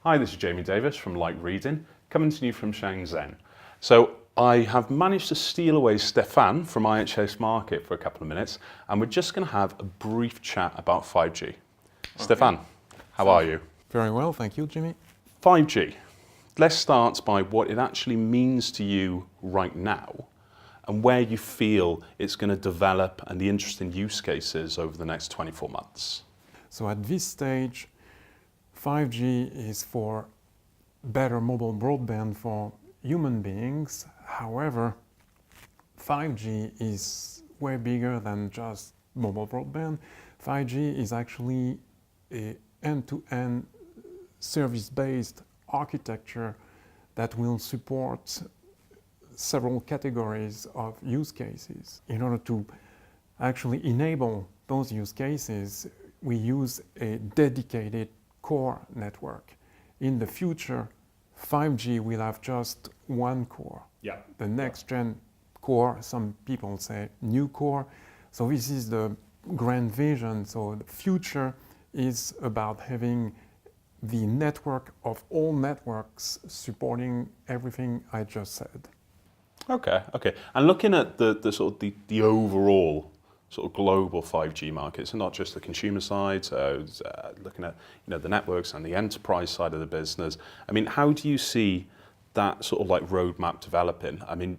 Hi, this is Jamie Davies from Light Reading, coming to you from Shenzhen. So I have managed to steal away Stephane from IHS Markit for a couple of minutes, and we're just going to have a brief chat about 5G. Okay. Stephane, how are you? Very well, thank you, Jimmy. 5G. Let's start by what it actually means to you right now and where you feel it's going to develop and the interesting use cases over the next 24 months. So at this stage, 5G is for better mobile broadband for human beings. However, 5G is way bigger than just mobile broadband. 5G is actually an end-to-end service-based architecture that will support several categories of use cases. In order to actually enable those use cases, we use a dedicated core network. In the future, 5G will have just one core. Yeah. The next gen core, some people say new core. So this is the grand vision. So the future is about having the network of all networks supporting everything I just said. Okay. And looking at the sort of the overall sort of global 5G market, so not just the consumer side, so looking at the networks and the enterprise side of the business. I mean, how do you see that sort of like roadmap developing? I mean,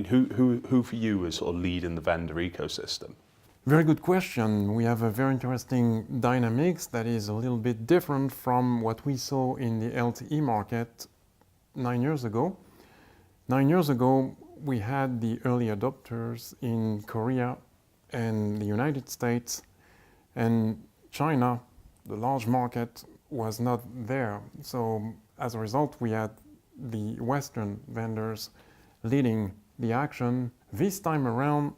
who for you is sort of leading the vendor ecosystem? Very good question. We have a very interesting dynamics that is a little bit different from what we saw in the LTE market 9 years ago. 9 years ago, we had the early adopters in Korea and the United States, and China, the large market, was not there. So as a result, we had the Western vendors leading the action. This time around,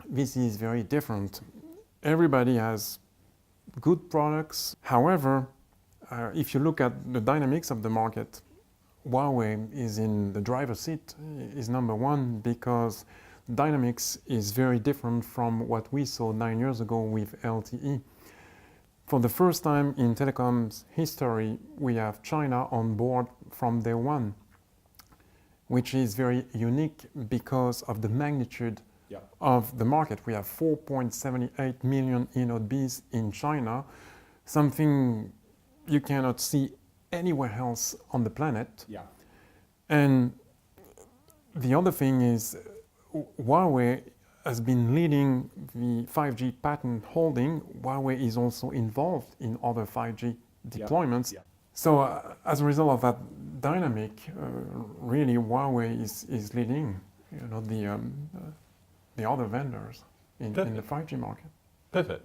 this is very different. Everybody has good products. However, if you look at the dynamics of the market, Huawei is in the driver's seat, is number one, because dynamics is very different from what we saw 9 years ago with LTE. For the first time in telecom's history, we have China on board from day one, which is very unique because of the magnitude of the market. We have 4.78 million InnoDBs in China, something you cannot see anywhere else on the planet. Yeah. And the other thing is Huawei has been leading the 5G patent holding. Huawei is also involved in other 5G deployments. Yeah. So as a result of that dynamic, really Huawei is leading the other vendors in the 5G market. Perfect.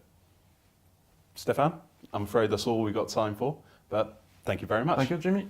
Stephane, I'm afraid that's all we've got time for, but thank you very much. Thank you, Jimmy.